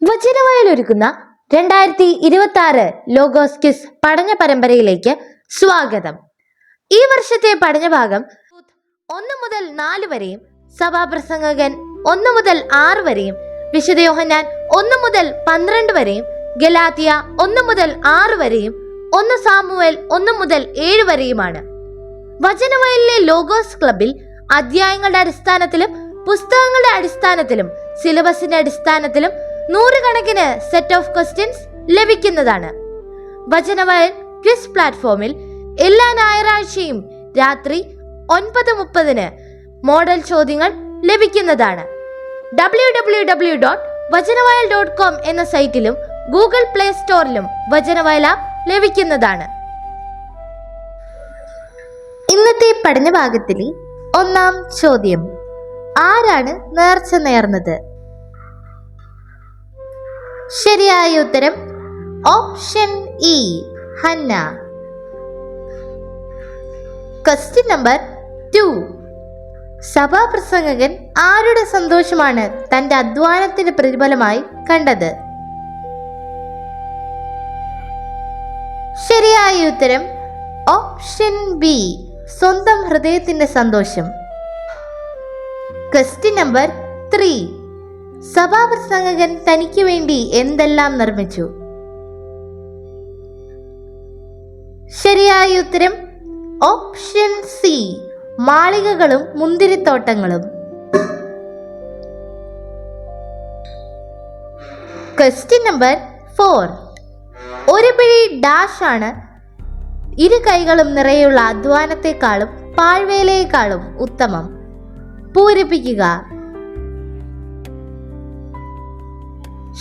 വചനവയലൊരുക്കുന്ന 2026 logos quiz പഠന പരമ്പരയിലേക്ക് സ്വാഗതം. ഈ വർഷത്തെ പഠനഭാഗം 1 മുതൽ 4 വരെയും, സഭാപ്രസംഗകൻ 1 മുതൽ 6 വരെയും, വിശുദ്ധ യോഹന്നാൻ 1 മുതൽ 12 വരെയും, ഗലാത്യ 1 മുതൽ 6 വരെയും, 1 സാമുവേൽ 1 മുതൽ 7 വരെയുമാണ്. വചനവയലിലെ ലോഗോസ് ക്ലബിൽ അധ്യായങ്ങളുടെ അടിസ്ഥാനത്തിലും പുസ്തകങ്ങളുടെ അടിസ്ഥാനത്തിലും സിലബസിന്റെ അടിസ്ഥാനത്തിലും 100 കണക്കിന് സെറ്റ് ഓഫ് ക്വസ്റ്റ്യൻസ് ലഭിക്കുന്നതാണ്. വചനവയൽ ക്വിസ് പ്ലാറ്റ്ഫോമിൽ എല്ലാ ഞായറാഴ്ചയും രാത്രി 9:30 മോഡൽ ചോദ്യങ്ങൾ ലഭിക്കുന്നതാണ്. www.vajanavayal.com എന്ന സൈറ്റിലും ഗൂഗിൾ പ്ലേ സ്റ്റോറിലും വചനവയൽ ആപ്പ് ലഭിക്കുന്നതാണ്. ഇന്നത്തെ പഠനഭാഗത്തിലെ 1-ാം ചോദ്യം: ആരാണ് നേർച്ച നേർന്നത്? ശരിയായ ഉത്തരം option E, Hannah. Question number 2: സഭാപ്രസംഗകൻ ആരുടെ സന്തോഷമാണ് തന്റെ അധ്വാനത്തിന്റെ പ്രതിഫലമായി കണ്ടത്? ശരിയായ ഉത്തരം ഓപ്ഷൻ ബി, സ്വന്തം ഹൃദയത്തിന്റെ സന്തോഷം. ക്വസ്റ്റ്യൻ നമ്പർ 3: സഭാപ്രസംഗകൻ തനിക്ക് വേണ്ടി എന്തെല്ലാം നിർമ്മിച്ചു? ശരിയായ ഉത്തരം ഓപ്ഷൻ സി, മാളികകളും മുന്തിരിത്തോട്ടങ്ങളും. ക്വസ്റ്റ്യൻ നമ്പർ 4: ഒരു പിടി ഡാഷ് ആണ് ഇരു കൈകളും നിറയുള്ള അധ്വാനത്തെക്കാളും പാഴ്വേലയെക്കാളും ഉത്തമം? പൂരിപ്പിക്കുക.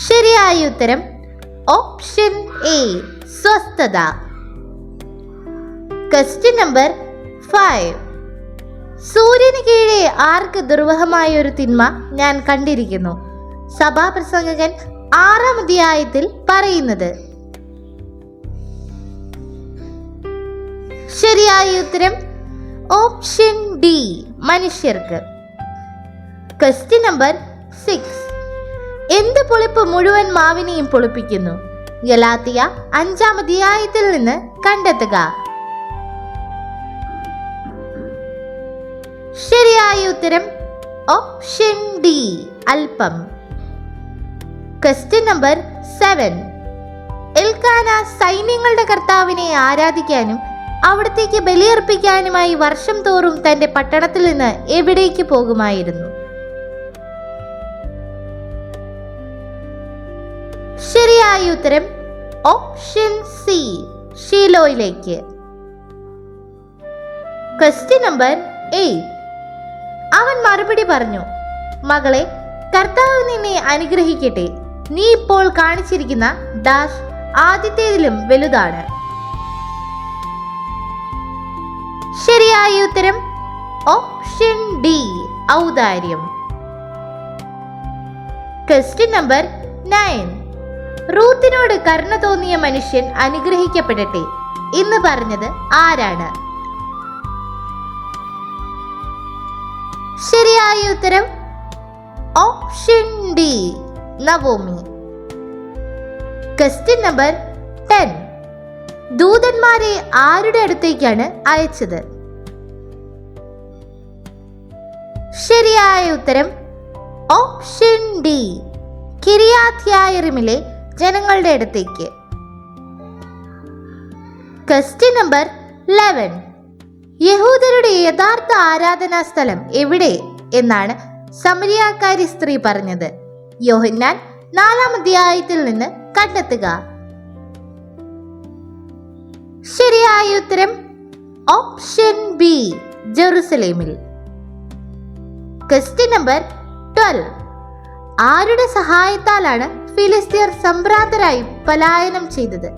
ശരിയായ ഉത്തരം ഓപ്ഷൻ എ, സ്വസ്ഥത. ക്വസ്റ്റ്യൻ നമ്പർ 5: സൂര്യന് കീഴെ ആർക്ക് ദുർവഹമായ ഒരു തിന്മ ഞാൻ കണ്ടിരിക്കുന്നു? സഭാപ്രസംഗകൻ 6-ാം അധ്യായത്തിൽ പറയുന്നത്. ശരിയായ ഉത്തരം ഓപ്ഷൻ ഡി, മനുഷ്യർക്ക്. ക്വസ്റ്റ്യൻ നമ്പർ 6: എന്ത് പുളിപ്പ് മുഴുവൻ മാവിനെയും പുളിപ്പിക്കുന്നു? ഗലാത്യ 5-ാം അധ്യായത്തിൽ നിന്ന് കണ്ടെത്തുക. ശരിയായ ഉത്തരം ഓപ്ഷൻ ഡി, അല്പം. ക്വസ്റ്റ്യൻ നമ്പർ 7: എൽക്കാന സൈന്യങ്ങളുടെ കർത്താവിനെ ആരാധിക്കാനും അവിടത്തേക്ക് ബലിയർപ്പിക്കാനുമായി വർഷം തോറും തന്റെ പട്ടണത്തിൽ നിന്ന് എവിടേക്ക് പോകുമായിരുന്നു? ശരിയായ ഉത്തരം ഓപ്ഷൻ സി, ഷീലോയിലേക്ക്. ക്വസ്റ്റ്യൻ നമ്പർ 8: അവൻ മറുപടി പറഞ്ഞു, മകളെ, കർത്താവ് നിന്നെ അനുഗ്രഹിക്കട്ടെ. നീ ഇപ്പോൾ കാണിച്ചിരിക്കുന്ന ഡാഷ് ആദ്യത്തേതിലും വലുതാണ്. ശരിയായ ഉത്തരം ഓപ്ഷൻ ഡി, ഔദാര്യം. ക്വസ്റ്റ്യൻ നമ്പർ 9: റൂത്തിനോട് കരുണ തോന്നിയ മനുഷ്യൻ അനുഗ്രഹിക്കപ്പെടട്ടെ എന്ന് പറഞ്ഞത് ആരാണ്? ശരിയായ ഉത്തരം option D, Naomi. Question number 10: ദൂതന്മാരെ ആരുടെ അടുത്തേക്കാണ് അയച്ചത്? ശരിയായ ഉത്തരം ഓപ്ഷൻ ഡി, കിരിയാത്യായറിമിലെ ജനങ്ങളുടെ അടുത്തേക്ക്. ക്വസ്റ്റ്യൻ നമ്പർ 11: യഹൂദരുടെ യഥാർത്ഥ ആരാധനാ സ്ഥലം എവിടെ എന്നാണ് സമരിയാക്കാരി സ്ത്രീ പറഞ്ഞത്? യോഹന്നാൻ 4-ാം അധ്യായത്തിൽ നിന്ന് കണ്ടെത്തുക. ശരിയായ ഉത്തരം ഓപ്ഷൻ ബി, ജെറുസലേമിൽ. ക്വസ്റ്റ്യൻ നമ്പർ 12: ആരുടെ സഹായത്താലാണ് ഫിലിസ്തീർ സംഭ്രാന്തരായി പലായനം ചെയ്തത്?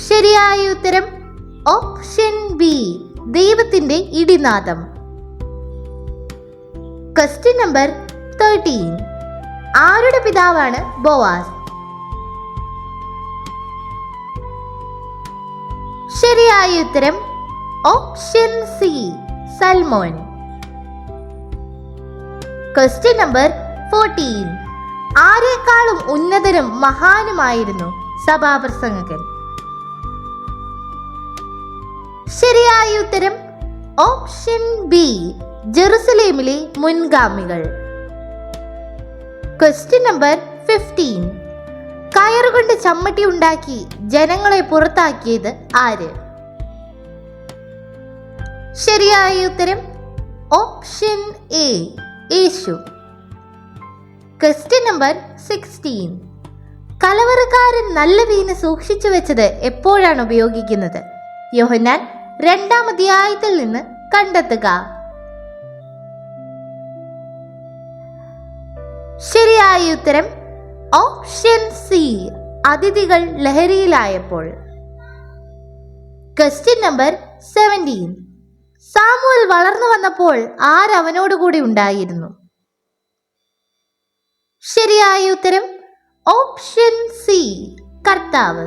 ശരിയായ ഉത്തരം ഓപ്ഷൻ ബി, ദൈവത്തിന്റെ ഇടിനാദം. ക്വസ്റ്റ്യൻ നമ്പർ 13: ആരുടെ പിതാവാണ് ബോവാസ്? ശരിയായ ഉത്തരം option C Salmon. Question number 14. ആരെക്കാളും ഉന്നതനും മഹാനുമായിരുന്നു സഭാപ്രസംഗകൻ? ശരിയായ ഉത്തരം ഓപ്ഷൻ ബി ജെറുസലേമിലെ മുൻഗാമികൾ. Question number 15. കയറുകൊണ്ട് ചമ്മട്ടി ഉണ്ടാക്കി ജനങ്ങളെ പുറത്താക്കിയത് ആര്? ശരിയായ ഉത്തരം ഓപ്ഷൻ എ യേശു. Question number 16. കലവറക്കാരൻ നല്ല വീഞ്ഞ് സൂക്ഷിച്ചു വെച്ചത് എപ്പോഴാണ് ഉപയോഗിക്കുന്നത്? യോഹന്നാൻ 2-ാം അധ്യായത്തിൽ നിന്ന് കണ്ടെത്തുക. ശരിയായ ഉത്തരം ഓപ്ഷൻ സി അതിഥികൾ ലഹരിയിലായപ്പോൾ. Question number 17. സാമുവൽ വളർന്നു വന്നപ്പോൾ ആരവനോടുകൂടി ഉണ്ടായിരുന്നു? ശരിയായ ഉത്തരം ഓപ്ഷൻ സി കർത്താവ്.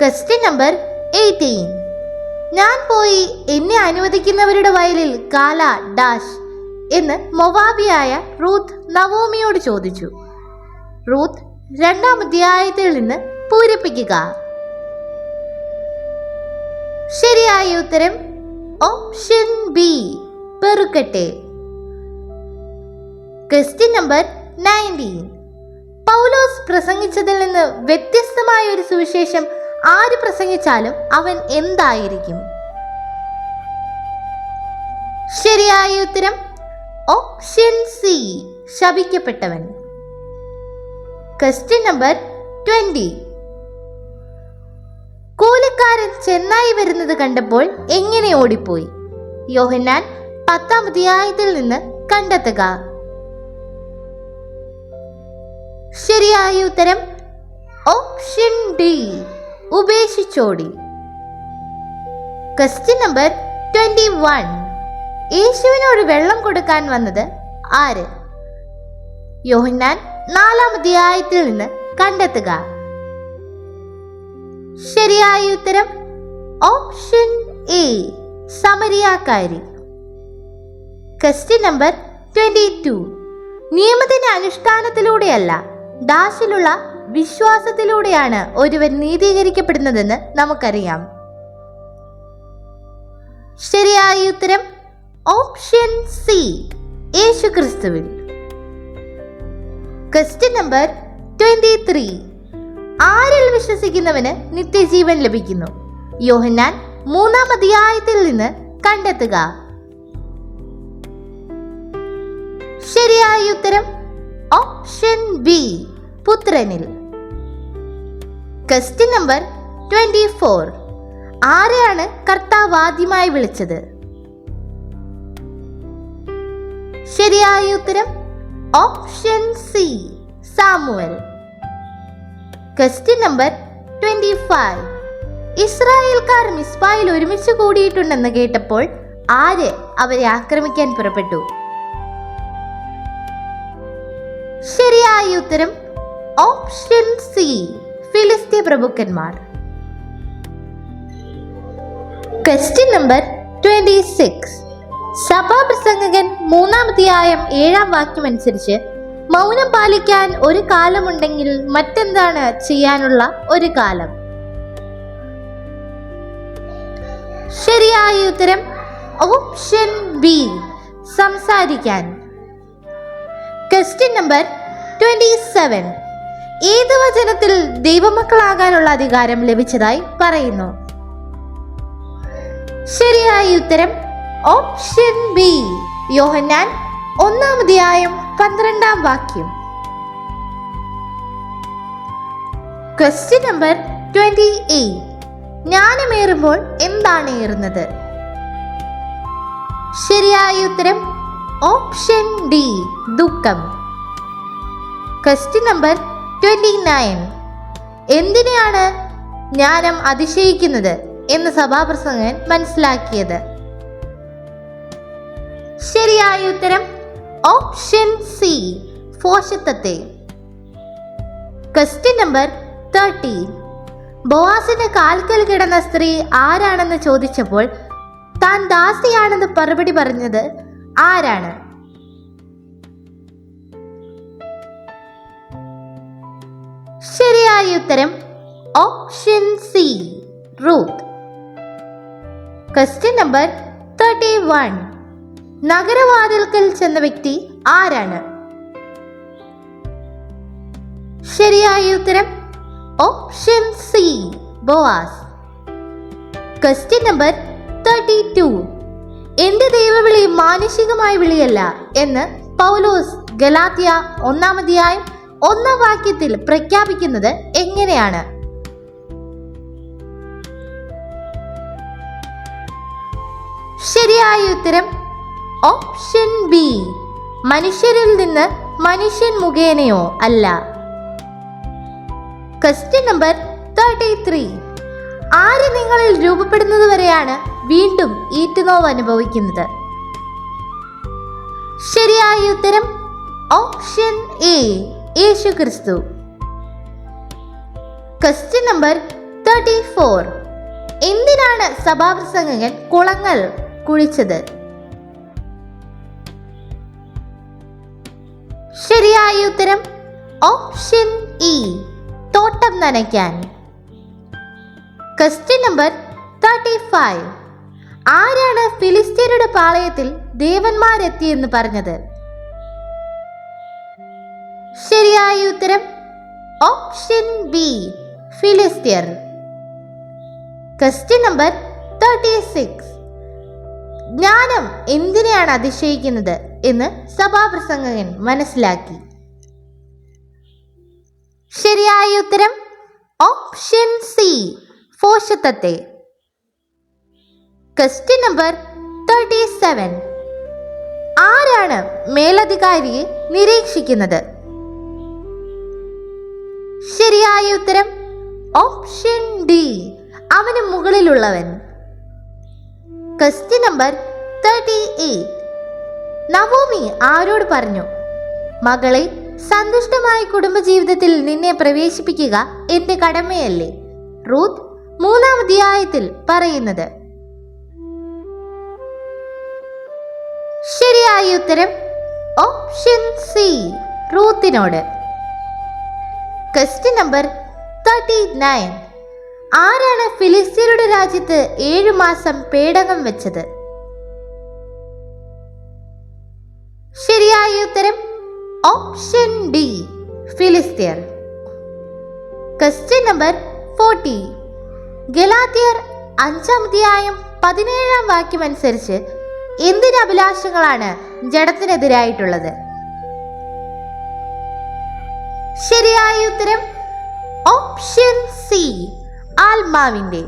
Question number 18. ഞാൻ പോയി എന്നെ അനുവദിക്കുന്നവരുടെ വയലിൽ കാല ഡാഷ് എന്ന് മൊവാബിയായ റൂത്ത് നവോമിയോട് ചോദിച്ചു. റൂത്ത് 2-ാം അധ്യായത്തിൽ നിന്ന് പൂരിപ്പിക്കുക. ശരിയായ ഉത്തരം ഓപ്ഷൻ ബി പെറുക്കട്ടെ. Question number 19. പൗലോസ് പ്രസംഗിച്ചതിൽ നിന്ന് വ്യത്യസ്തമായ ഒരു സുവിശേഷം ആര് പ്രസംഗിച്ചാലും അവൻ എന്തായിരിക്കും? ശരിയായ ഉത്തരം ഓപ്ഷൻ സി ശപിക്കപ്പെട്ടവൻ. Question number 20. കൂലിക്കാരൻ ചെന്നായി വരുന്നത് കണ്ടപ്പോൾ എങ്ങനെ ഓടിപ്പോയി? യോഹന്നാൻ 10-ാം അധ്യായത്തിൽ നിന്ന് കണ്ടെത്തുക. ശരിയായ ഉത്തരം ഓപ്ഷൻ ഡി ഉപേക്ഷിച്ചോടി. Question number 21. യേശുവിനോട് വെള്ളം കൊടുക്കാൻ വന്നത് ആര്? യോഹന്നാൻ 4-ാം അധ്യായത്തിൽ നിന്ന് കണ്ടെത്തുക. ശരിയായ ഉത്തരം ഓപ്ഷൻ എ സമരിയാക്കാരി. Question number 22. നിയമത്തിന്റെ അനുഷ്ഠാനത്തിലൂടെയല്ല ദാസിലുള്ള വിശ്വാസത്തിലൂടെയാണ് ഒരുവൻ നീതീകരിക്കപ്പെടുന്നതെന്ന് നമുക്കറിയാം. ശരിയായ ഉത്തരം ഓപ്ഷൻ സി യേശുക്രിസ്തുവിൽ. Question number 23. ആരിൽ വിശ്വസിക്കുന്നവന് നിത്യജീവൻ ലഭിക്കുന്നു? യോഹന്നാൻ 3-ാം അധ്യായത്തിൽ നിന്ന് കണ്ടെത്തുക. ശരിയായ ഉത്തരം ഓപ്ഷൻ ബി പുത്രനിൽ. Question number 24. ആരെയാണ് കർത്താവ് ആദ്യമായി വിളിച്ചത്? ശരിയായ ഉത്തരം option C Samuel. Question number 25. ഇസ്രായേൽക്കാർ മിസ്പായിൽ ഒരുമിച്ച് കൂടിയിട്ടുണ്ടെന്ന് കേട്ടപ്പോൾ ആര് അവരെ ആക്രമിക്കാൻ പുറപ്പെട്ടു? ശരിയായ ഉത്തരം ഓപ്ഷൻ സി ഫിലിസ്തീയ പ്രഭുക്കന്മാർ. Question number 26. സഭാപ്രസംഗകൻ 3-ാം അധ്യായം 7-ാം വാക്യം അനുസരിച്ച് മൗനം പാലിക്കാൻ ഒരു കാലമുണ്ടെങ്കിൽ മറ്റെന്താണ് ചെയ്യാനുള്ള ഒരു കാലം? ശരിയായ ഉത്തരം ഓപ്ഷൻ ബി സംസാരിക്കാൻ. Question number 27. ഏത് വചനത്തിൽ ദൈവമക്കളാകാനുള്ള അധികാരം ലഭിച്ചതായി പറയുന്നു? ശരിയായ ഉത്തരം ഓപ്ഷൻ ബി യോഹന്നാൻ 1-ാം അധ്യായം 12-ാം വാക്യം. Question number 28. ജ്ഞാനമേറുമ്പോൾ എന്താണ് ഏറുന്നത്? ശരിയായ ഉത്തരം ഓപ്ഷൻ ഡി ദുഃഖം. Question number 29. എന്തിനെയാണ് ജ്ഞാനം അതിശയിക്കുന്നത് എന്ന് സഭാപ്രസംഗകൻ മനസ്സിലാക്കിയത്? ശരിയായ ഉത്തരം ഓപ്ഷൻ സി ഭോഷത്വത്തെ. Question number 30. ബോവാസിന്റെ കാൽക്കൽ കിടന്ന സ്ത്രീ ആരാണെന്ന് ചോദിച്ചപ്പോൾ താൻ ദാസിയാണെന്ന് മറുപടി പറഞ്ഞത് ആരാണ്? ശരിയായ ഉത്തരം option C, Ruth. Question number 31. നഗരവാതിൽക്കൽ ചെന്ന വ്യക്തി ആരാണ്? ശരിയായ ഉത്തരം option C, Boaz. Question number 32. എന്റെ ദൈവവിളി മാനുഷികമായ വിളിയല്ല എന്ന് പൗലോസ് ഗലാത്യ 1-ാം അധ്യായം 1-ാം വാക്യത്തിൽ പ്രഖ്യാപിക്കുന്നത് എങ്ങനെയാണ്? ശരിയായ ഉത്തരം ഓപ്ഷൻ ബി, മനുഷ്യരിൽ നിന്ന് മനുഷ്യൻ മുഖേനയോ അല്ല. Question number 33. ആര് നിങ്ങളിൽ രൂപപ്പെടുന്നത് വരെയാണ് വീണ്ടും ഈറ്റുനോവ് അനുഭവിക്കുന്നത്? ശരിയായ ഉത്തരം ഓപ്ഷൻ എ, യേശു ക്രിസ്തു. Question number 34. എന്തിനാണ് സഭാപ്രസംഗകൻ കുളങ്ങൾ കുഴിച്ചത്? ശരിയായ ഉത്തരം ഓപ്ഷൻ ഇ, തോട്ടം നനയ്ക്കാൻ. Question number 35. ആരാണ് ഫിലിസ്ത്യരുടെ പാളയത്തിൽ ദേവന്മാരെത്തിയെന്ന് പറഞ്ഞത്? ശരിയായ ഉത്തരം ഓപ്ഷൻ ബി, ഫിലിസ്ത്യർ. Question number 36. ജ്ഞാനം എന്തിനെയാണ് അതിശയിക്കുന്നത് എന്ന് സഭാപ്രസംഗകൻ മനസ്സിലാക്കി? ശരിയായ ഉത്തരം ഓപ്ഷൻ സി, ഭോഷത്വത്തെ. Question number 37. ആരാണ് മേലധികാരിയെ നിരീക്ഷിക്കുന്നത്? ശരിയായ ഉത്തരം ഓപ്ഷൻ ഡി, അവന് മുകളിലുള്ളവൻ. Question number 38. നവോമി ആരോട് പറഞ്ഞു, മകളെ, സന്തുഷ്ടമായ കുടുംബജീവിതത്തിൽ നിന്നെ പ്രവേശിപ്പിക്കുക എന്റെ കടമയല്ലേ? റൂത്ത് 3-ാം അധ്യായത്തിൽ പറയുന്നത്. ശരിയായ ഉത്തരം ഓപ്ഷൻ സി, റൂത്തിനോട്. Question number 39. ആരാണ് ഫിലിസ്ത്യരുടെ രാജ്യത്ത് 7 മാസം പേടകം വെച്ചത്? ശരിയായ ഉത്തരം ഓപ്ഷൻ ഡി, ഫിലിസ്ത്യർ. Question number 40. ഗലാത്യർ 5-ാം അധ്യായം 17-ാം വാക്യം അനുസരിച്ച് എന്തിന് അഭിലാഷങ്ങളാണ് ജഡത്തിനെതിരായിട്ടുള്ളത്? ശരിയായ ഉത്തരം ഓപ്ഷൻ സി, ആത്മാവിന്റെ.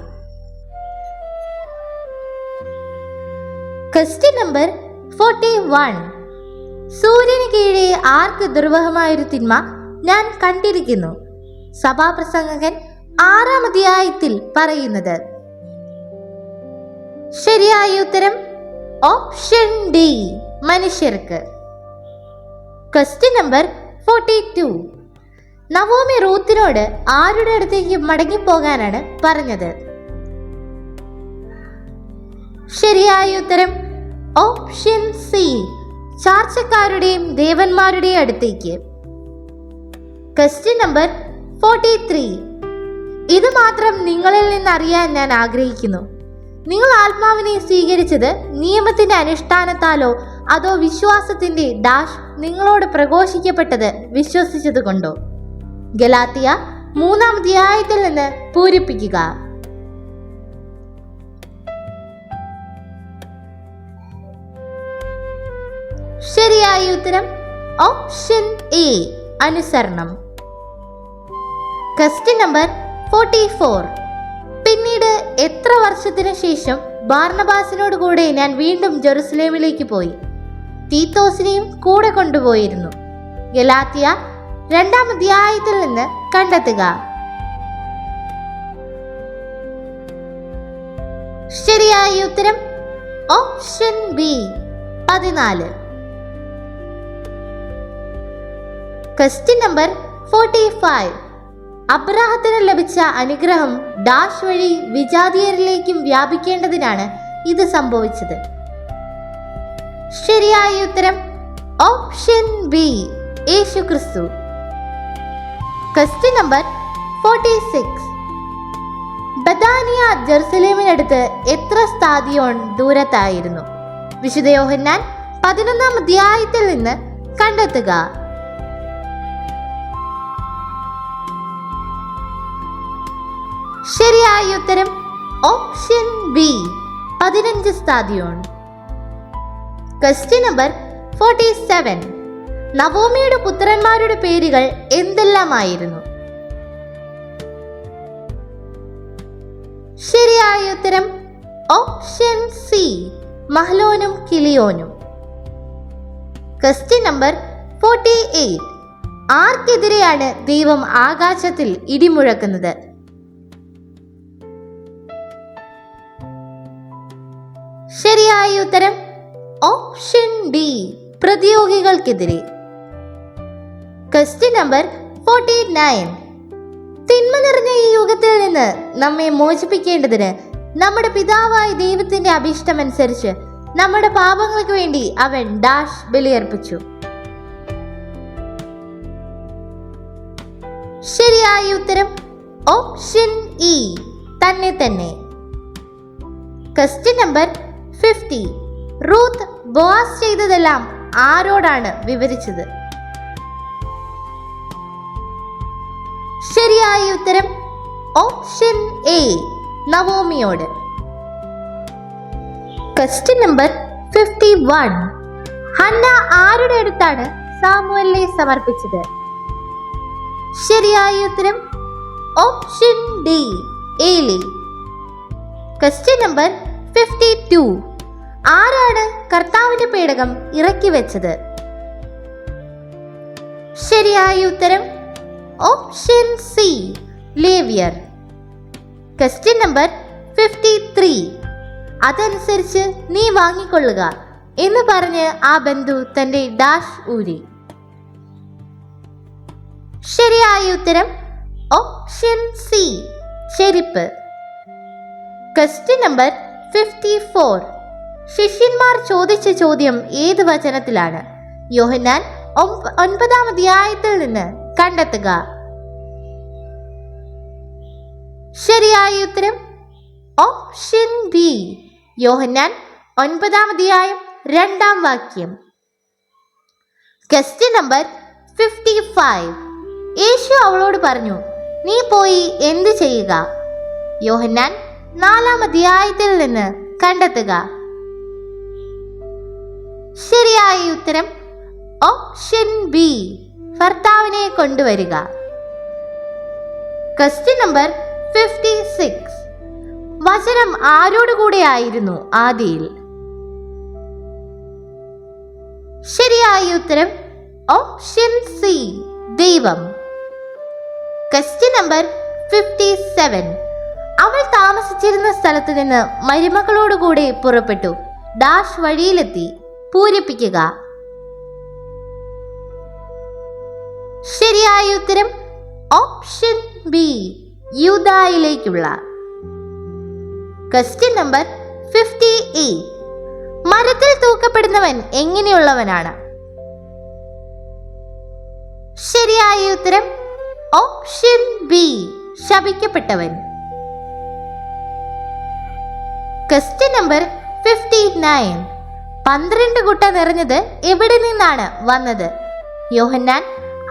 Question number 41. സൂര്യന് കീഴെ ആർക്ക് ദുർവഹമായൊരു തിന്മ ഞാൻ കണ്ടിരിക്കുന്നു? സഭാപ്രസംഗകൻ 6-ാം അധ്യായത്തിൽ പറയുന്നത്. ശരിയായ ഉത്തരം ഓപ്ഷൻ ഡി, മനുഷ്യർക്ക്. Question number 42. നവോമി റൂത്തിനോട് ആരുടെ അടുത്തേക്ക് മടങ്ങിപ്പോകാനാണ് പറഞ്ഞത്? ശരിയായ ഉത്തരം ഓപ്ഷൻ സി, ചാർച്ചക്കാരുടെയും ദേവന്മാരുടെയും അടുത്തേക്ക്. Question number 43. ഇത് മാത്രം നിങ്ങളിൽ നിന്ന് അറിയാൻ ഞാൻ ആഗ്രഹിക്കുന്നു. നിങ്ങൾ ആത്മാവിനെ സ്വീകരിച്ചത് നിയമത്തിന്റെ അനുഷ്ഠാനത്താലോ അതോ വിശ്വാസത്തിന്റെ ഡാഷ് നിങ്ങളോട് പ്രഘോഷിക്കപ്പെട്ടത് വിശ്വസിച്ചത് കൊണ്ടോ? ഗലാത്യ 3-ാം അധ്യായത്തിൽ നിന്ന് പൂരിപ്പിക്കുക. ശരിയായ ഉത്തരം ഓപ്ഷൻ എ, അനുസരണം. Question number 44. പിന്നീട് എത്ര വർഷത്തിനു ശേഷം ബാർണബാസിനോട് കൂടെ ഞാൻ വീണ്ടും ജെറുസലേമിലേക്ക് പോയി? തീത്തോസിനെയും കൂടെ കൊണ്ടുപോയിരുന്നു. ഗലാത്യ 2-ാം അധ്യായത്തിൽ നിന്ന് കണ്ടെത്തുക. ശരിയായ ഉത്തരം ഓപ്ഷൻ ബി, 14. Question number 45. അബ്രാഹത്തിന് ലഭിച്ച അനുഗ്രഹം ഡാഷ് വഴി വിജാതീയരിലേക്കും വ്യാപിക്കേണ്ടതിനാണ് ഇത് സംഭവിച്ചത്. ശരിയായ ഉത്തരം ഓപ്ഷൻ ബി, യേശുക്രിസ്തു. Question number 46. ബഥാനിയ ജെറുസലേമിനടുത്ത് എത്ര സ്താദിയോൻ ദൂരത്തായിരുന്നു? വിശുദ്ധ യോഹന്നാൻ 11-ാം അധ്യായത്തിൽ നിന്ന് കണ്ടെത്തുക. ശരിയായ ഉത്തരം ഓപ്ഷൻ ബി, 15 സ്താദിയോൻ. Question number 47. നവോമിയുടെ പുത്രന്മാരുടെ പേരുകൾ എന്തെല്ലാമായിരുന്നു? ശരിയായ ഉത്തരം ഓപ്ഷൻ സി, മഹ്ലോനും കിലിയോനും. Question number 48. ആർക്കെതിരെയാണ് ദൈവം ആകാശത്തിൽ ഇടിമുഴക്കുന്നത്? ശരിയായ ഉത്തരം ഓപ്ഷൻ ഡി, പ്രതിയോഗികൾക്കെതിരെ. Question number 49. തിന്മ നിറഞ്ഞ ഈ യുഗത്തിൽ നിന്ന് നമ്മെ മോചിപ്പിക്കേണ്ടതിന് നമ്മുടെ പിതാവായ ദൈവത്തിന്റെ അഭീഷ്ടമനുസരിച്ച് നമ്മുടെ പാപങ്ങൾക്ക് വേണ്ടി അവൻ ഡാഷ് ബലിയർപ്പിച്ചു. ശരിയായ ഉത്തരം ഓപ്ഷൻ ഇ, തന്നെ തന്നെ. Question number 50. റൂത്ത് ബോവാസ് ചെയ്തതെല്ലാം ആരോടാണ് വിവരിച്ചത്? ശരിയായ ഉത്തരം ഓപ്ഷൻ എ, നവോമിയോട്. Question number 51. ഹന്ന ആരുടെ അടുത്താണ് സാമുവലിനെ സമർപ്പിച്ചത്? ശരിയായ ഉത്തരം option D, Eli. Question number 52. ആരാണ് കർത്താവിന്റെ പേടകം ഇറക്കി വെച്ചത്? ശരിയായ ഉത്തരം ഓപ്ഷൻ സി, ലേവ്യർ. Question number 53. അതനുസരിച്ച് നീ വാങ്ങിക്കൊള്ളുക എന്ന് പറഞ്ഞ് ആ ബന്ധു തന്റെ ഡാഷ് ഊരി. ശരിയായ ഉത്തരം ഓപ്ഷൻ സി, ചെരിപ്പ്. Question number 54. ശിഷ്യന്മാർ ചോദിച്ച ചോദ്യം ഏത് വചനത്തിലാണ്? യോഹന്നാൻ 9-ാം അധ്യായത്തിൽ നിന്ന് കണ്ടെത്തുക. ശരിയായ ഉത്തരം ഓപ്ഷൻ ബി, യോഹന്നാൻ 9-ാം അധ്യായം 2-ാം വാക്യം. Question number 55. യേശു അവളോട് പറഞ്ഞു, നീ പോയി എന്ത് ചെയ്യുക? യോഹന്നാൻ 4-ാം അധ്യായത്തിൽ നിന്ന് കണ്ടെത്തുക. ശരിയായ ഉത്തരം ഓപ്ഷൻ ബി, ഭർത്താവിനെ കൊണ്ടുവരിക. Question number 56. വചനം ആരോടുകൂടെ ആയിരുന്നു ആദിയിൽ? ശരിയായ ഉത്തരം ഓപ്ഷൻ സി, ദൈവം. Question number 57. അവൾ താമസിച്ചിരുന്ന സ്ഥലത്ത് നിന്ന് മരുമകളോടുകൂടെ പുറപ്പെട്ടു. ഡാഷ് വഴിയിലെത്തി. പൂരിപ്പിക്കുക. ശരിയായ ഉത്തരം ഓപ്ഷൻ ബി, യൂദായിലേക്കുള്ള. Question number 58. മരത്തിൽ തൂക്കപ്പെടുന്നവൻ എങ്ങനെയുള്ളവനാണ്? ശരിയായ ഉത്തരം ഓപ്ഷൻ ബി, ശപിക്കപ്പെട്ടവൻ. Question number 59. 12 കുട്ട നിറഞ്ഞത് എവിടെ നിന്നാണ് വന്നത്? യോഹന്നാൻ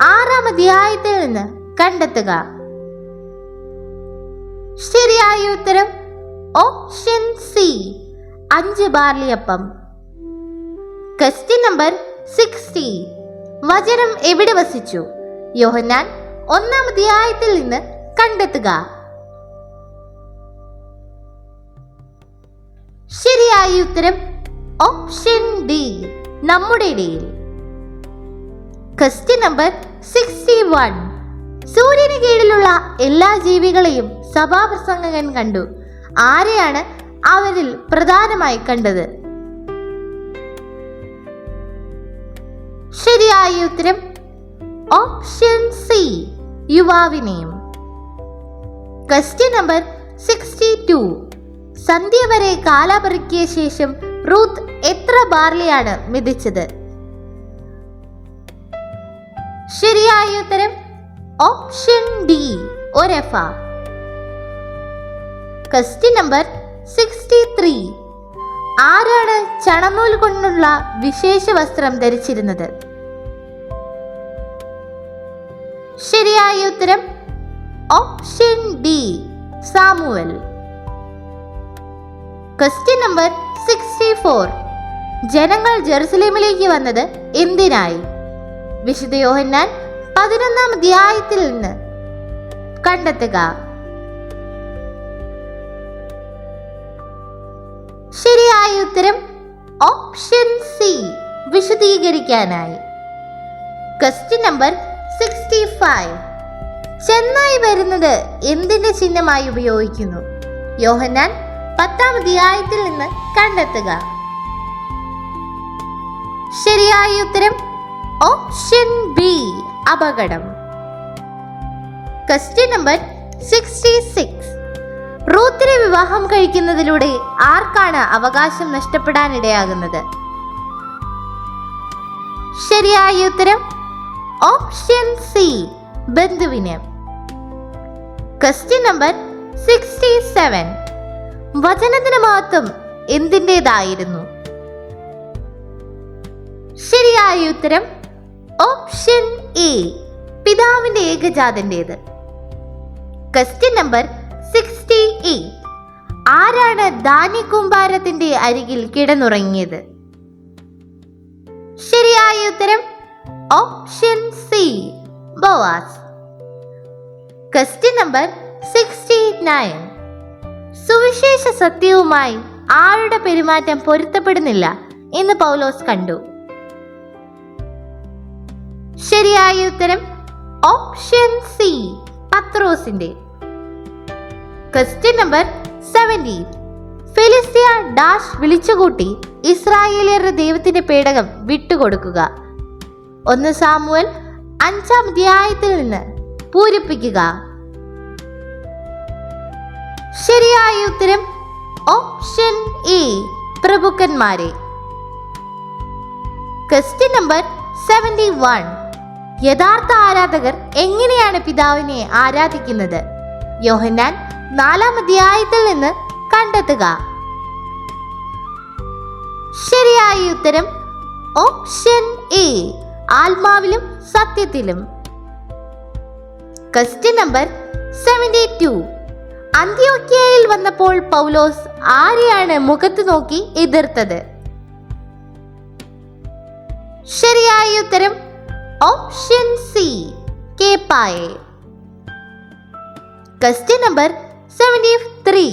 6-ാം അധ്യായത്തിൽ നിന്ന് കണ്ടെത്തുക. ശരിയായ ഉത്തരം ഓപ്ഷൻ സി, 5 ബാർലിയപ്പം. Question number 60. വചനം എവിടെ വസിച്ചു? യോഹന്നാൻ 1-ാം അധ്യായത്തിൽ നിന്ന് കണ്ടെത്തുക. ശരിയായ ഉത്തരം ഓപ്ഷൻ ഡി, നമ്മുടെ ഇടയിൽ. Question number 61. സൂര്യന് കീഴിലുള്ള എല്ലാ ജീവികളെയും സഭാപ്രസംഗകൻ കണ്ടു. ആരെയാണ് അവരിൽ പ്രധാനമായി കണ്ടത്? ശരിയായ ഉത്തരം ഓപ്ഷൻ സി, യുവാവിനെയും. Question number 62. സന്ധ്യ വരെ കാലാപറിക്കിയ ശേഷം റൂത്ത് എത്ര ബാർലിയാണ് മിതിച്ചത്? ശരിയായ ഉത്തരം ഓപ്ഷൻ ഡി, ഒരെഫ. Question number 63. ആരാണ് ചണനൂൽ കൊണ്ടുള്ള വിശേഷ വസ്ത്രം ധരിച്ചിരുന്നത്? ശരിയായ ഉത്തരം option D, Samuel. Question number 64. ജനങ്ങൾ ജെറുസലേമിലേക്ക് വന്നത് എന്തിനായി? വിശുദ്ധ യോഹന്നാൻ 11-ാം അധ്യായത്തിൽ നിന്ന് കണ്ടെത്തുക. ശരിയായ ഉത്തരം ഓപ്ഷൻ സി, വിശദീകരിക്കാനായി. Question number 65. ചെന്നായി വരുന്നത് എന്തിന്റെ ചിഹ്നമായി ഉപയോഗിക്കുന്നു? യോഹന്നാൻ 10-ാം അധ്യായത്തിൽ നിന്ന് കണ്ടെത്തുക. ശരിയായ ഉത്തരം ഓപ്ഷൻ ബി, അപകടം. Question number 66. റൂത്തിനെ വിവാഹം കഴിക്കുന്നതിലൂടെ ആർക്കാണ് അവകാശം നഷ്ടപ്പെടാനിടയാകുന്നത്? ശരിയായ ഉത്തരം ഓപ്ഷൻ സി, ബന്ധുവിന്. Question number 67. വചനത്തിന് മഹത്വം എന്തിൻ്റെതായിരുന്നു? ശരിയായ ഉത്തരം ഓപ്ഷൻ എ, പിതാവിന്റെ ഏകജാതന്റേത്. Question number 68. ആരാണ് ദാനി കൂമ്പാരത്തിന്റെ അരികിൽ കിടന്നുറങ്ങിയത്? ശരിയായ ഉത്തരം option C, Boaz. Question number 69. സുവിശേഷ സത്യവുമായി ആരുടെ പെരുമാറ്റം പൊരുത്തപ്പെടുന്നില്ല എന്ന് പൗലോസ് കണ്ടു? ശരിയായ ഉത്തരം ഓപ്ഷൻ സി, പത്രോസിന്റെ. Question number 70. ഫെലിസ്ത്യ ഡാഷ് വിളിച്ചുകൂട്ടി ഇസ്രായേലിയരുടെ ദൈവത്തിന്റെ പേടകം വിട്ടുകൊടുക്കുക? 1 സാമുവൽ 5-ാം അധ്യായത്തിൽ നിന്ന് പൂരിപ്പിക്കുക. ശരിയായ ഉത്തരം ഓപ്ഷൻ എ, പ്രഭുക്കന്മാരെ. Question number 71. യഥാർത്ഥ ആരാധകർ എങ്ങനെയാണ് പിതാവിനെ ആരാധിക്കുന്നത്? യോഹന്നാൻ 4-ാം അധ്യായത്തിൽ നിന്ന് കണ്ടെത്തുക. ശരിയായ ഉത്തരം ഓപ്ഷൻ എ, ആത്മാവിലും സത്യത്തിലും. Question number 72. അന്ത്യോക്യയിൽ വന്നപ്പോൾ പൗലോസ് ആരെയാണ് മുഖത്ത് നോക്കി എതിർത്തത്? ശരിയായ ഉത്തരം ഓപ്ഷൻ സി, കേപ്പായെ. Question number 73.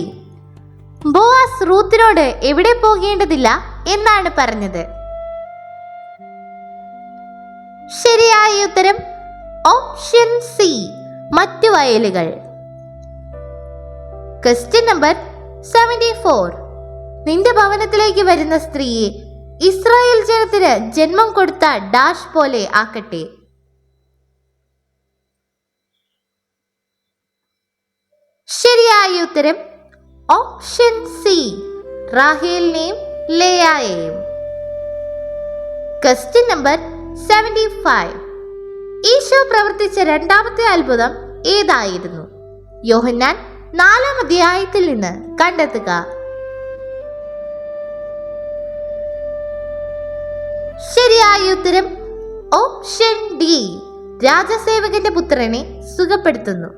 ബോവാസ് റൂത്തിനോട് എവിടെ പോകേണ്ടതില്ല എന്നാണ് പറഞ്ഞത്? ശരിയായ ഉത്തരം ഓപ്ഷൻ സി, മറ്റു വയലുകൾ. Question number 74. നിന്റെ ഭവനത്തിലേക്ക് വരുന്ന സ്ത്രീയെ ഇസ്രായേൽ ജനത്തിന് ജന്മം കൊടുത്ത ഡാഷ് പോലെ ആക്കട്ടെ? ശരിയായ ഉത്തരം ഓപ്ഷൻ സി, റാഹേലിനെയും ലേയായെയും. Question number 75. ഈശോ പ്രവർത്തിച്ച രണ്ടാമത്തെ അത്ഭുതം ഏതായിരുന്നു? യോഹന്നാൻ 4-ാം അധ്യായത്തിൽ നിന്ന് കണ്ടെത്തുക. ശരിയായ ഉത്തരം ഓപ്ഷൻ ഡി, രാജസേവകന്റെ പുത്രനെ സുഖപ്പെടുത്തുന്നു.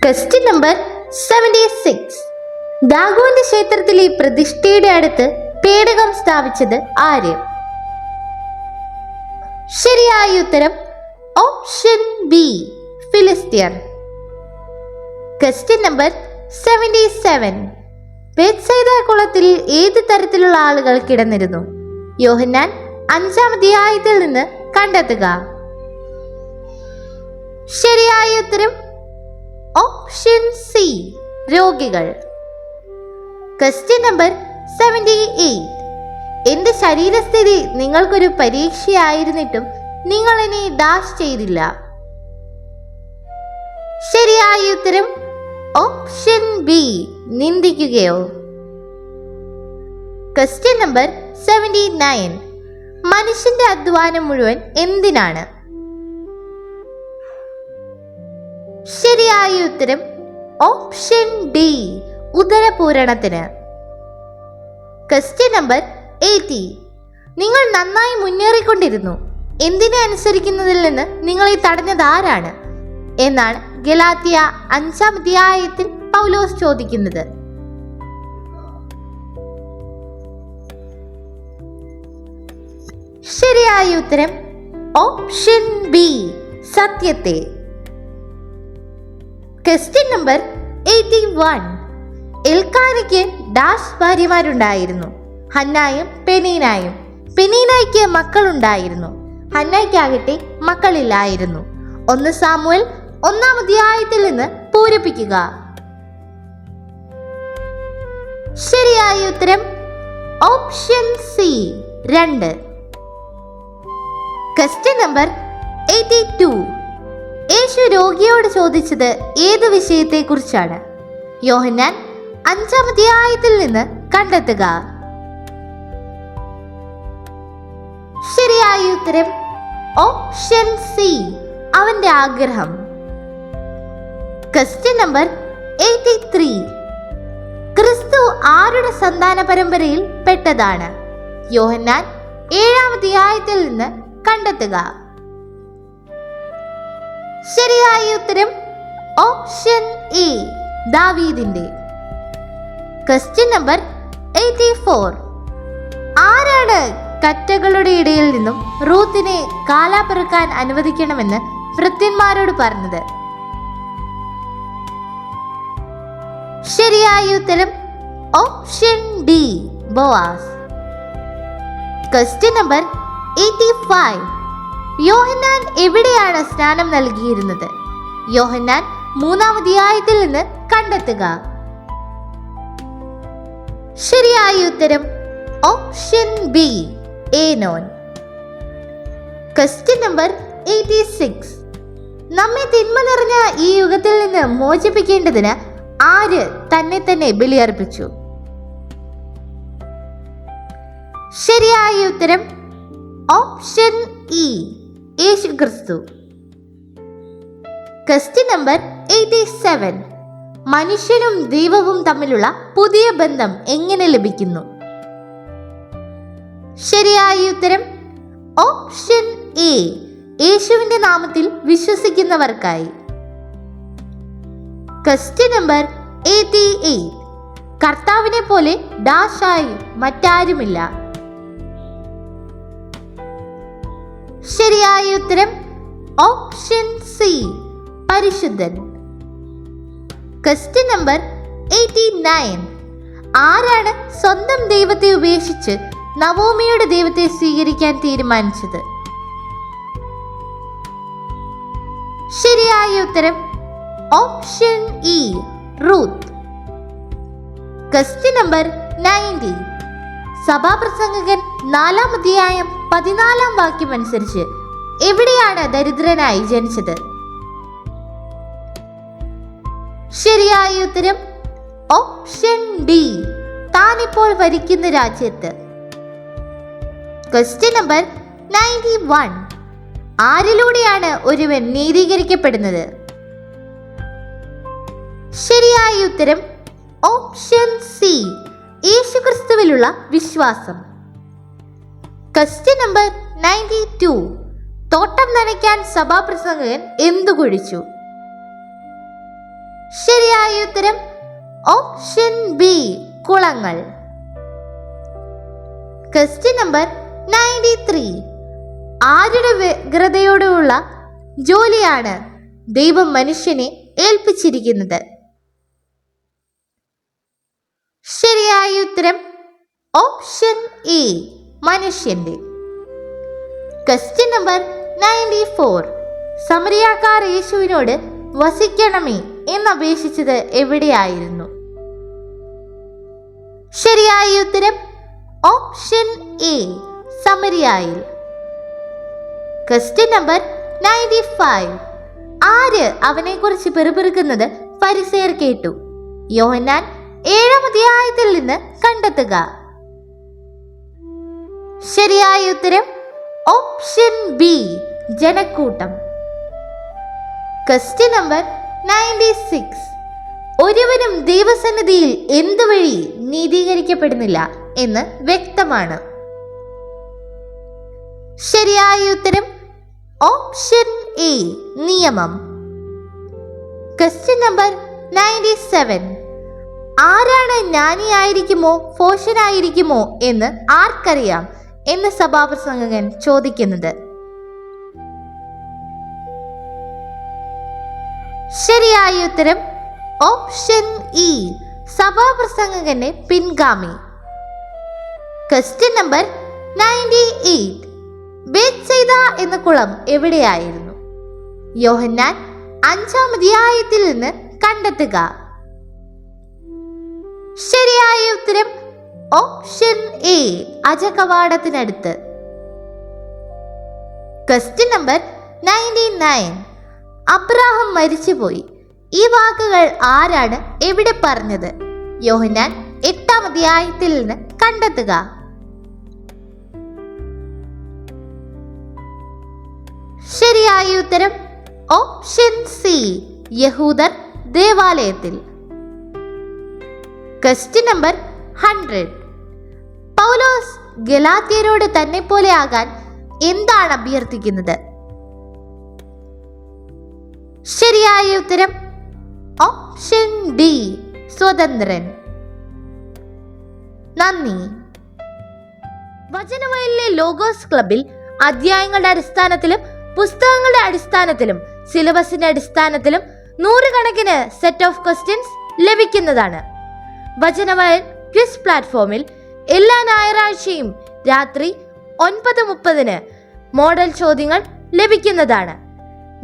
Question number 76. ദാഗോന്റെ ക്ഷേത്രത്തിലെ പ്രതിഷ്ഠയുടെ അടുത്ത് പേടകം സ്ഥാപിച്ചത് ആര്? ശരിയായ ഉത്തരം ഓപ്ഷൻ ബി, ഫിലിസ്ത്യർ. Question number 77. ബേത്സൈദ കുളത്തിൽ ഏത് തരത്തിലുള്ള ആളുകൾ കിടന്നിരുന്നു? യോഹന്നാൻ 5-ാം അധ്യായത്തിൽ നിന്ന് കണ്ടെത്തുക. ശരിയായ ഉത്തരം ഓപ്ഷൻ സി, രോഗികൾ. Question number 78. എന്റെ ശരീരസ്ഥിതി നിങ്ങൾക്കൊരു പരീക്ഷയായിരുന്നിട്ടും നിങ്ങൾ എന്നെ ഡാഷ് ചെയ്തില്ല? ശരിയായ ഉത്തരം ഓപ്ഷൻ ബി, നിന്ദിക്കുകയോ. Question number 79. മനുഷ്യന്റെ അധ്വാനം മുഴുവൻ എന്തിനാണ്? ശരിയായ ഉത്തരം ഓപ്ഷൻ ഡി, ഉദരപൂരണത്തിന്. Question number 80. നിങ്ങൾ നന്നായി മുന്നേറിക്കൊണ്ടിരുന്നു, എന്തിനെ അനുസരിക്കുന്നതിൽ നിന്ന് നിങ്ങളെ തടഞ്ഞത് ആരാണ് എന്നാണ് ഗലാത്യ 5-ാം അധ്യായത്തിൽ പൗലോസ് ചോദിക്കുന്നത്. ശരിയായ ഉത്തരം ഓപ്ഷൻ ബി, സത്യത്തെ. Question number 81. എൽക്കാനയ്ക്ക് ഡാഷ് ഭാര്യമാരുണ്ടായിരുന്നു, ഹന്നായും പെനീനായും. പെനീനായ്ക്ക് മക്കളുണ്ടായിരുന്നു, ഹന്നായ്ക്കാകട്ടെ മക്കളില്ലായിരുന്നു. 1 സാമുവേൽ 1-ാം അധ്യായത്തിൽ നിന്ന് പൂരിപ്പിക്കുക. ശരിയായ ഉത്തരം ഓപ്ഷൻ സി, 2. Question number 82. യേശു രോഗിയോട് ചോദിച്ചത് ഏത് വിഷയത്തെക്കുറിച്ചാണ്? യോഹന്നാൻ 5-ാം അധ്യായത്തിൽ നിന്ന് കണ്ടെത്തുക. ശരിയായ ഉത്തരം ഓപ്ഷൻ സി, അവന്റെ ആഗ്രഹം. Question number 83. ക്രിസ്തു ആരുടെ സന്താന പരമ്പരയിൽ പെട്ടതാണ്? യോഹന്നാൻ 7-ാം അധ്യായത്തിൽ നിന്ന് കണ്ടെത്തുക. ശരിയായ ഉത്തരം ഓപ്ഷൻ എ, ദാവീദിന്റെ. Question number 84. ആരാണ് കറ്റകളുടെ ഇടയിൽ നിന്നും റൂത്തിനെ കാലാപെറുക്കാൻ അനുവദിക്കണമെന്ന് ഭൃത്യന്മാരോട് പറഞ്ഞത്? ശരിയായ ഉത്തരം option D, Boaz. Question number 85. യോഹന്നാൻ എവിടെയാണ് സ്നാനം നൽകിയിരുന്നത്? യോഹന്നാൻ 3-ാം അധ്യായത്തിൽ നിന്ന് കണ്ടെത്തുക. ശരിയായ ഉത്തരം option B, Aenon. Question number 86. നമ്മെ തിന്മ നിറഞ്ഞ ഈ യുഗത്തിൽ നിന്ന് മോചിപ്പിക്കേണ്ടതിന് ആര് തന്നെ തന്നെ ബലിയർപ്പിച്ചു? ശരിയായ ഉത്തരം ഓപ്ഷൻ ഇ, യേശു ക്രിസ്തു. Question number 87. മനുഷ്യനും ദൈവവും തമ്മിലുള്ള പുതിയ ബന്ധം എങ്ങനെ ലഭിക്കുന്നു? ശരിയായ ഉത്തരം ഓപ്ഷൻ എ, യേശുവിന്റെ നാമത്തിൽ വിശ്വസിക്കുന്നവർക്കായി. Question number 88. കർത്താവിനെ പോലെ ഡാഷായി മറ്റാരുമില്ല. ശരിയായ ഉത്തരം ഓപ്ഷൻ സി, പരിശുദ്ധൻ. Question number 89. ആരാണ് സ്വന്തം ദൈവത്തെ ഉപേക്ഷിച്ച് നവോമിയുടെ ദൈവത്തെ സ്വീകരിക്കാൻ തീരുമാനിച്ചത്? ശരിയായ ഉത്തരം option E, Ruth. Question number 90. സഭാപ്രസംഗകൻ 4-ാം അധ്യായം 14-ാം വാക്യം അനുസരിച്ച് എവിടെയാണ് ദരിദ്രനായി ജനിച്ചത്? ശരിയായ ഉത്തരം ഓപ്ഷൻ ഡി, താനിപ്പോൾ ഭരിക്കുന്ന രാജ്യത്ത്. Question number 91. ആരിലൂടെയാണ് ഒരുവൻ നീതീകരിക്കപ്പെടുന്നത്? ശരിയായ ഉത്തരം ഓപ്ഷൻ സി, യേശുക്രിസ്തുവിലുള്ള വിശ്വാസം. Question number 92. തോട്ടം നനയ്ക്കാൻ സഭാപ്രസംഗകൻ എന്തു കുഴിച്ചു? ശരിയായ ഉത്തരം ഓപ്ഷൻ ബി, കുളങ്ങൾ. Question number 93. ആരുടെ വ്യഗ്രതയോടുള്ള ജോലിയാണ് ദൈവം മനുഷ്യനെ ഏൽപ്പിച്ചിരിക്കുന്നത്? ശരിയായ ഉത്തരം ഓപ്ഷൻ എ, മനുഷ്യന്റെ. Question number 94. സമരിയാക്കാർ യേശുവിനോട് വസിക്കണമേ എന്നപേക്ഷിച്ചത് എവിടെയായിരുന്നു? ശരിയായ ഉത്തരം ഓപ്ഷൻ എ, സമരിയായിൽ. Question number 95. ആര് അവനെക്കുറിച്ച് പിറുപിറുക്കുന്നത് ഫരിസേയർ കേട്ടു. യോഹന്നാൻ 7-ാം അധ്യായത്തിൽ നിന്ന് കണ്ടെത്തുക. ശരിയായ ഉത്തരം ഓപ്ഷൻ ബി, ജനക്കൂട്ടം. Question number 96. ഒരുവനും ദൈവസന്നിധിയിൽ എന്തുവഴി നീതീകരിക്കപ്പെടുന്നില്ല എന്ന് വ്യക്തമാണ്. ശരിയായ ഉത്തരം ഓപ്ഷൻ എ, നിയമം. Question number 97. ആരാണ് ജ്ഞാനിയായിരിക്കുമോ ഭോഷനായിരിക്കുമോ എന്ന് ആർക്കറിയാം എന്ന് സഭാപ്രസംഗകൻ ചോദിക്കുന്നത്? ശരിയായ ഉത്തരം ഓപ്ഷൻ ഇ, സഭാപ്രസംഗകന്റെ പിൻഗാമി. Question number 98. ബേത്സൈദ എന്ന കുളം എവിടെയായിരുന്നു? യോഹന്നാൻ 5-ാം അധ്യായത്തിൽ നിന്ന് കണ്ടെത്തുക. ശരിയായ ഉത്തരം ഓപ്ഷൻ എ, അജകവാടത്തിനടുത്ത്. Question number 99. അബ്രാഹാം മരിച്ചുപോയി. ഈ വാക്കുകൾ ആരാണ് എവിടെ പറഞ്ഞത്? യോഹന്നാൻ 8-ാം അധ്യായത്തിൽ നിന്ന് കണ്ടെത്തുക. ശരിയായ ഉത്തരം ഓപ്ഷൻ സി, യഹൂദർ ദേവാലയത്തിൽ. Question number 100. പൗലോസ് ഗലാത്യരോട് തന്നെ പോലെ ആകാൻ എന്താണ് അഭ്യർത്ഥിക്കുന്നത്? ശരിയായ ഉത്തരം ഓപ്ഷൻ ഡി, സ്വതന്ത്രൻ. നന്ദി. വചനവയലിലെ ലോഗോസ് ക്ലബിൽ അധ്യായങ്ങളുടെ അടിസ്ഥാനത്തിലും പുസ്തകങ്ങളുടെ അടിസ്ഥാനത്തിലും സിലബസിന്റെ അടിസ്ഥാനത്തിലും 100 കണക്കിന് സെറ്റ് ഓഫ് ക്വസ്റ്റ്യൻസ് ലഭിക്കുന്നതാണ്. വചനവയൽ ക്വിസ് പ്ലാറ്റ്ഫോമിൽ എല്ലാ ഞായറാഴ്ചയും രാത്രി 9:30 മോഡൽ ചോദ്യങ്ങൾ ലഭിക്കുന്നതാണ്.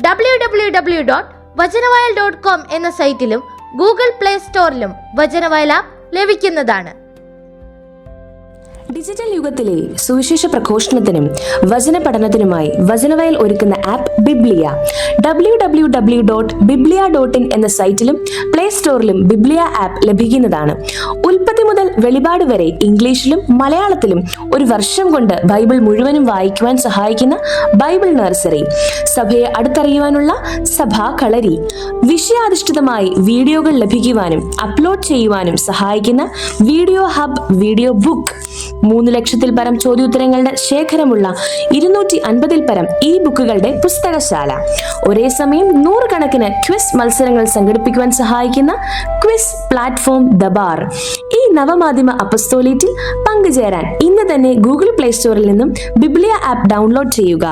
www.vajanavayal.com എന്ന സൈറ്റിലും ഗൂഗിൾ പ്ലേ സ്റ്റോറിലും വചനവയൽ ആപ്പ് ലഭിക്കുന്നതാണ്. ഡിജിറ്റൽ യുഗത്തിലെ സുവിശേഷ പ്രഘോഷണത്തിനും വചന പഠനത്തിനുമായി വചനവയൽ ഒരുക്കുന്ന ആപ്പ് ബിബ്ലിയ. www.biblia.in എന്ന സൈറ്റിലും പ്ലേ സ്റ്റോറിലും ബിബ്ലിയ ആപ്പ് ലഭിക്കുന്നതാണ്. ഉൽപ്പത്തി മുതൽ വെളിപാട് വരെ ഇംഗ്ലീഷിലും മലയാളത്തിലും 1 വർഷം കൊണ്ട് ബൈബിൾ മുഴുവനും വായിക്കുവാൻ സഹായിക്കുന്ന ബൈബിൾ നഴ്സറി, സഭയെ അടുത്തറിയുവാനുള്ള സഭാ കളരി, വിഷയാധിഷ്ഠിതമായി വീഡിയോകൾ ലഭിക്കുവാനും അപ്ലോഡ് ചെയ്യുവാനും സഹായിക്കുന്ന വീഡിയോ ഹബ് വീഡിയോ ബുക്ക്, 3 ലക്ഷത്തിൽ പരം ചോദ്യോത്തരങ്ങളുടെ ശേഖരമുള്ള 250-ൽ പരം ഈ ബുക്കുകളുടെ പുസ്തകശാല, ഒരേ സമയം 100 കണക്കിന് ക്വിസ് മത്സരങ്ങൾ സംഘടിപ്പിക്കുവാൻ സഹായിക്കുന്ന ക്വിസ് പ്ലാറ്റ്ഫോം ദബാർ. ഈ നവമാധ്യമ അപ്പസ്തോലേറ്റിൽ പങ്കുചേരാൻ ഇന്ന് തന്നെ ഗൂഗിൾ പ്ലേ സ്റ്റോറിൽ നിന്നും ബിബ്ലിയ ആപ്പ് ഡൗൺലോഡ് ചെയ്യുക.